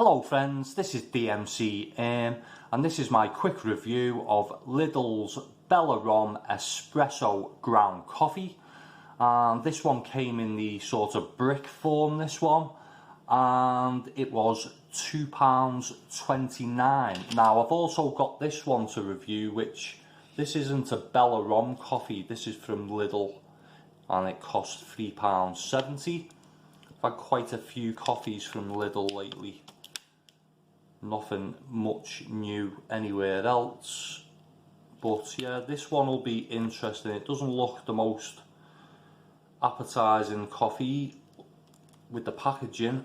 Hello friends, this is DMC and this is my quick review of Lidl's Bellarom Espresso ground coffee. This one came in the sort of brick form, this one, and it was £2.29. Now I've also got this one to review, which this isn't a Bellarom coffee, this is from Lidl and it cost £3.70. I've had quite a few coffees from Lidl lately. Nothing much new anywhere else, but yeah, this one will be interesting. It doesn't look the most appetizing coffee with the packaging,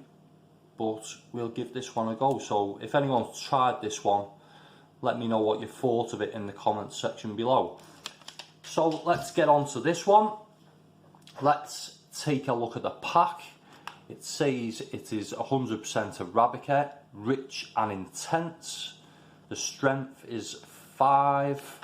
but we'll give this one a go. So if anyone's tried this one, let me know what you thought of it in the comments section below. So let's get on to this one. Let's take a look at the pack. It says it is 100% Arabica, rich and intense. The strength is 5.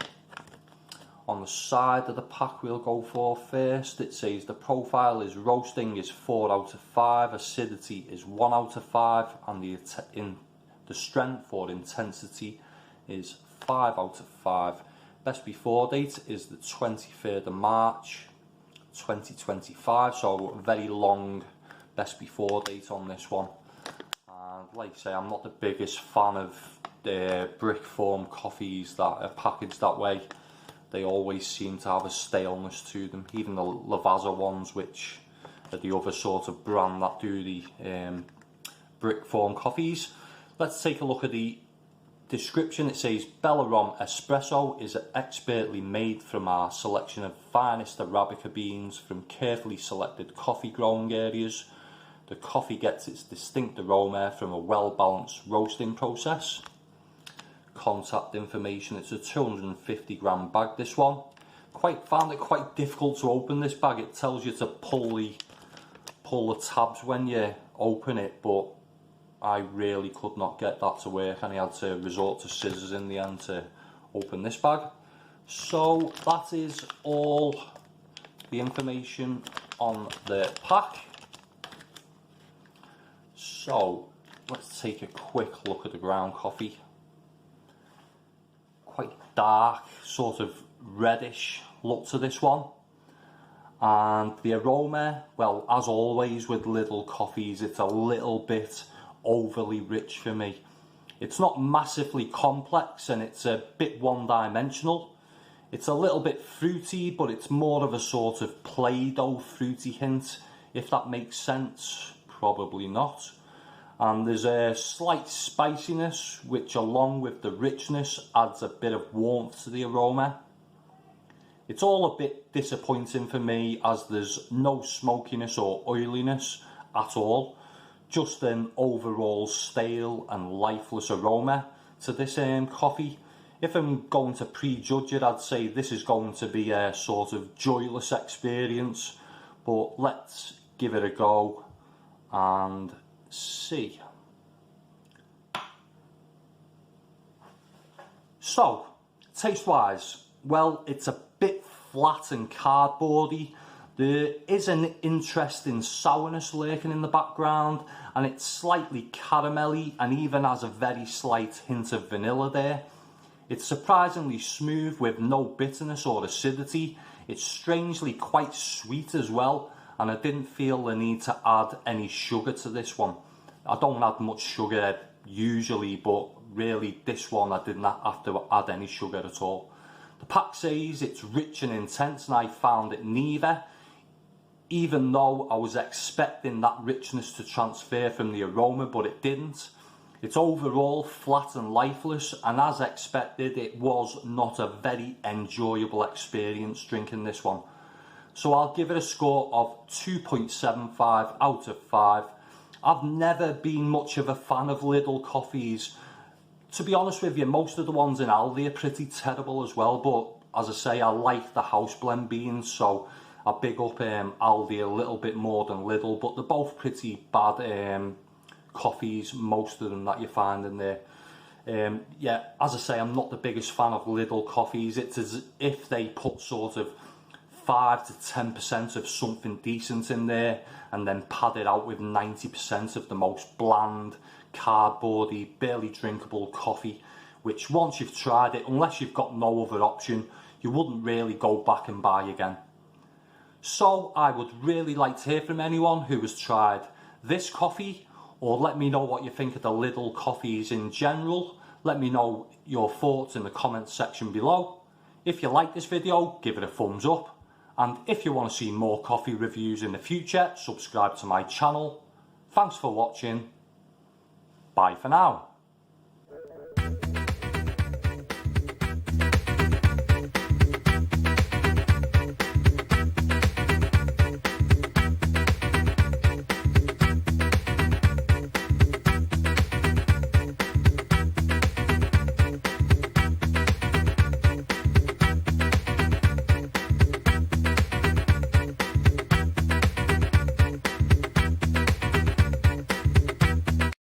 On the side of the pack we'll go for first. It says the profile is roasting is 4 out of 5, acidity is 1 out of 5, and the strength or intensity is 5 out of 5. Best before date is the 23rd of March 2025, so a very long best before date on this one. And like I say, I'm not the biggest fan of the brick form coffees that are packaged that way. They always seem to have a staleness to them, even the Lavazza ones, which are the other sort of brand that do the brick form coffees. Let's take a look at the description. It says Bellarom Espresso is expertly made from our selection of finest Arabica beans from carefully selected coffee growing areas. The coffee gets its distinct aroma from a well-balanced roasting process. Contact information, it's a 250 gram bag, this one. Found it quite difficult to open this bag. It tells you to pull the tabs when you open it, but I really could not get that to work and I had to resort to scissors in the end to open this bag. So that is all the information on the pack. So let's take a quick look at the ground coffee. Quite dark, sort of reddish look to this one. And the aroma, well, as always with Lidl coffees, it's a little bit overly rich for me. It's not massively complex and it's a bit one-dimensional. It's a little bit fruity, but it's more of a sort of Play-Doh fruity hint, if that makes sense. Probably not. And there's a slight spiciness, which along with the richness adds a bit of warmth to the aroma. It's all a bit disappointing for me as there's no smokiness or oiliness at all. Just an overall stale and lifeless aroma to this coffee. If I'm going to prejudge it, I'd say this is going to be a sort of joyless experience, but let's give it a go and see. So, taste wise, well, it's a bit flat and cardboardy. There is an interesting sourness lurking in the background, and it's slightly caramelly and even has a very slight hint of vanilla there. It's surprisingly smooth with no bitterness or acidity. It's strangely quite sweet as well, and I didn't feel the need to add any sugar to this one. I don't add much sugar usually, but really this one I did not have to add any sugar at all. The pack says it's rich and intense, and I found it neither, even though I was expecting that richness to transfer from the aroma, but it didn't. It's overall flat and lifeless, and as expected, it was not a very enjoyable experience drinking this one. So I'll give it a score of 2.75 out of 5. I've never been much of a fan of Lidl coffees. To be honest with you, most of the ones in Aldi are pretty terrible as well, but as I say, I like the house blend beans, so I big up Aldi a little bit more than Lidl, but they're both pretty bad coffees, most of them that you find in there. Yeah, as I say, I'm not the biggest fan of Lidl coffees. It's as if they put sort of 5 to 10% of something decent in there and then pad it out with 90% of the most bland, cardboardy, barely drinkable coffee, which once you've tried it, unless you've got no other option, you wouldn't really go back and buy again. So I would really like to hear from anyone who has tried this coffee, or let me know what you think of the Lidl coffees in general. Let me know your thoughts in the comments section below. If you like this video, give it a thumbs up. And if you want to see more coffee reviews in the future, subscribe to my channel. Thanks for watching. Bye for now.